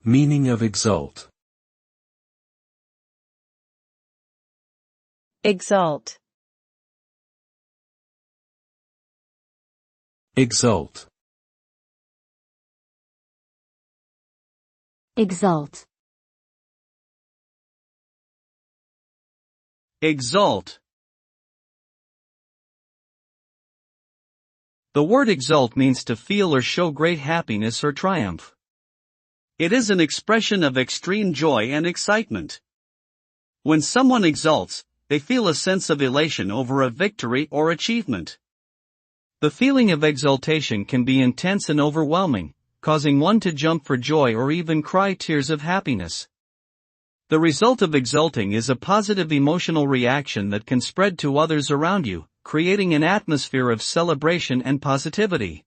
Meaning of exult. Exult. Exult. Exult. Exult. The word exult means to feel or show great happiness or triumph. It is an expression of extreme joy and excitement. When someone exults, they feel a sense of elation over a victory or achievement. The feeling of exultation can be intense and overwhelming, causing one to jump for joy or even cry tears of happiness. The result of exulting is a positive emotional reaction that can spread to others around you, creating an atmosphere of celebration and positivity.